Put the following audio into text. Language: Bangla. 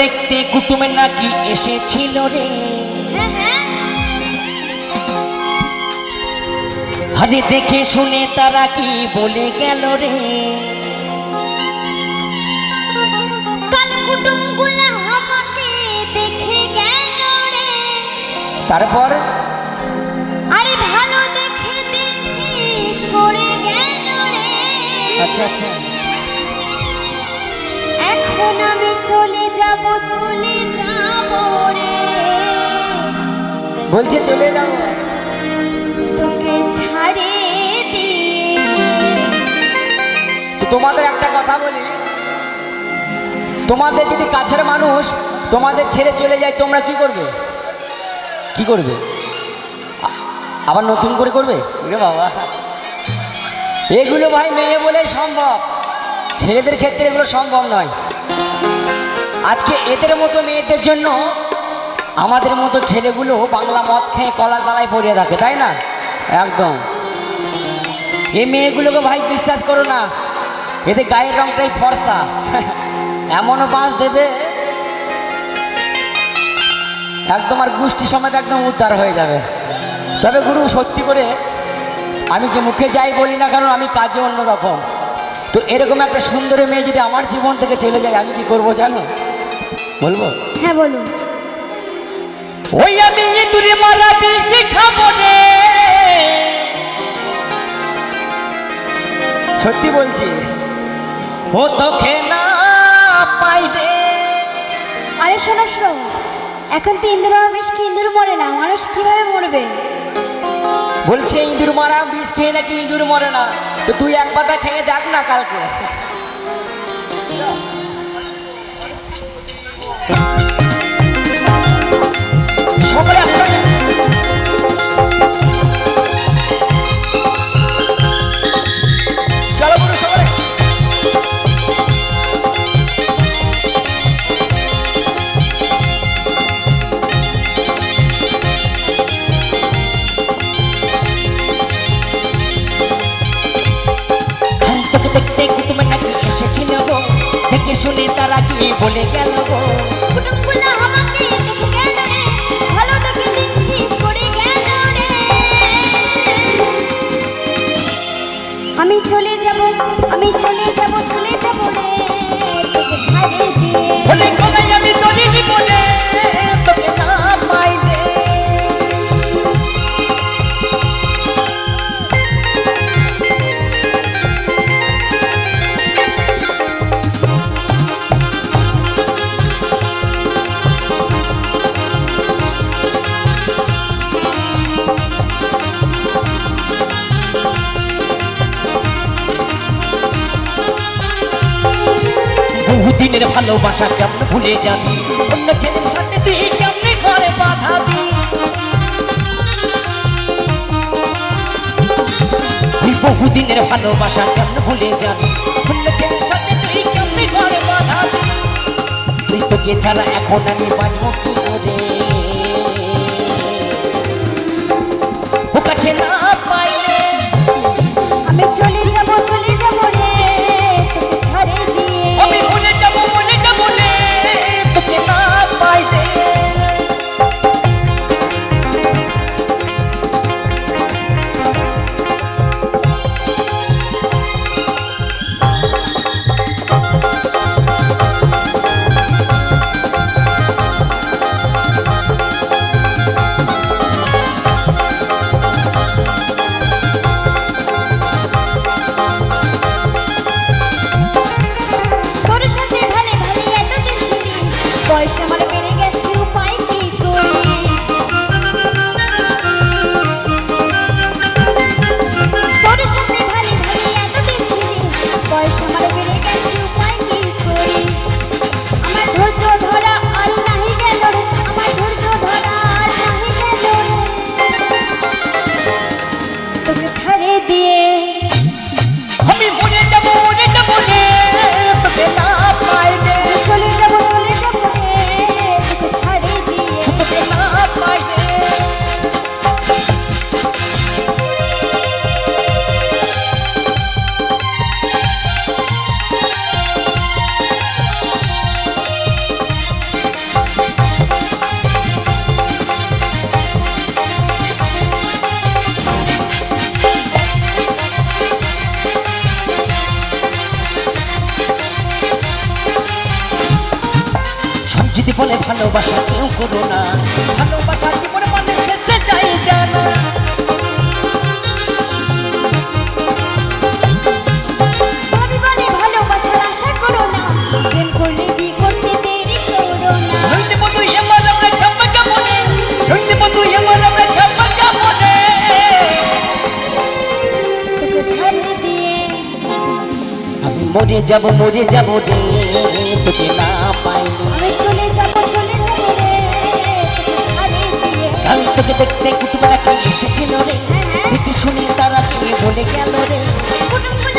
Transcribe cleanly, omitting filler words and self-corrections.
দেখতে কুটুমে নাকি এসেছিল রে, আরে দেখে শুনে তারা কি বলে গেল রে। কাল কুটুমগুলা আমাকে দেখে গেল রে, তারপর আরে ভালো দেখে দিন ঠিক করে গেল রে। আচ্ছা আচ্ছা, এখন আমি চলে যাব রে, বলছে চলে যাও, তোকে ছাড়ে দিয়ে। তো তোমাদের একটা কথা বলি, তোমাদের যদি কাছের মানুষ তোমাদের ছেড়ে চলে যায় তোমরা কি করবে? কি করবে? আবার নতুন করে করবে? ওরে বাবা, এগুলো ভাই মেয়ে বলে সম্ভব, ছেলেদের ক্ষেত্রে এগুলো সম্ভব নয়। আজকে এদের মতো মেয়েদের জন্য আমাদের মতো ছেলেগুলো বাংলা মদ খেয়ে কলার তলায় পড়িয়ে থাকে, তাই না? একদম। এই মেয়েগুলোকে ভাই বিশ্বাস করো না, এদের গায়ের রংটাই ফর্সা, এমনও বাঁশ দেবে একদম, আর গোষ্ঠী সমেত একদম উদ্ধার হয়ে যাবে। তবে গুরু সত্যি করে আমি যে মুখে যাই বলি না, কারণ আমি কাজে অন্যরকম। তো এরকম একটা সুন্দর মেয়ে যদি আমার জীবন থেকে চলে যায়, আমি কি করবো জানো? বলবো? হ্যাঁ বলুন। ওই আমি ইঁদুরে মারা বিষ খাবো রে, সত্যি বলছি, ও তোকে না পাইবে। আরে শোনো শোনো, এখন তো ইঁদুর আর বেশ কি ইঁদুর মরে না, মানুষ কিভাবে মরবে? বলছে ইঁদুর মারা বিষ খেয়ে নাকি ইঁদুর মরে না। তো তুই এক পাতা খেয়ে দেখ না কালকে। সবাই একসাথে চলো গুরু, সবাই তোকে দেখতে কুটুমে নাকি এসেছিল গো, দেখে শুনে তারা কি বলে গেল গো। কুটুমগুলা আমাকে দেখে গেল রে, ভালো দেখে দিন ঠিক করে গেল রে। আমি চলে যাব রে, তোকে ছাড়ে দিয়ে। বলে কোথায় আমি দলিবি বলে তোকে না পাইলে। বহুদিনের ভালোবাসা কেমন ভুলে যাবি, অন্য ছেলের সাথে তুই কেমনে ঘরে বাঁধাবি। তুই বহুদিনের ভালোবাসা কেমন ভুলে যাবি, অন্য ছেলের সাথে তুই কেমনে ঘরে বাঁধাবি। তুই তোকে ছাড়া এখন আমি বাঁচবো কি করে, ও কাছে না পাইলে। আমি চলে যাব রে, তোকে ছাড়ে দিয়ে। আমি ভুলে যাবো রে, তোকে না পাইলে। তোর সাথে ভালে ভালে এতদিন ছিলি, বয়স আমার বেড়ে গেছে, উপায় কি করি? তোর সাথে ভালে ভালে এতদিন ছিলি, বয়স আমার বেড়ে গেছে, উপায় কি করি? আমার ধৈর্য ধরা আর নাহি গেল রে, আমার ধৈর্য ধরা আর নাহি গেল রে। তোকে ছাড়ে দিয়ে আমি ভুলে যাবো রে, তোকে না পাইলে। চলে যাব রে, যদি বলে ভালোবাসা কেউ করো না, ভালোবাসা জীবনে মানে যেতে চাই জানা। ভাবি বলে ভালোবাসার আশা করো না, প্রেম করলে বিয়ে করতে দেরি করো না। নইলে বন্ধু এবার আমরা খাবো কেমনে, নইলে বন্ধু এবার আমরা খাবো কেমনে। তোকে ছাড়িয়ে দিয়ে আমি মরে যাব রে তোকে না পাইলে। আমি চলে যাব রে, তোকে ছাড়িয়ে দিয়ে। কাল তোকে দেখতে কুটুমরা কে এসেছিল রে, দেখে শুনে তারা কে বলে গেল রে। কুটুমগুলো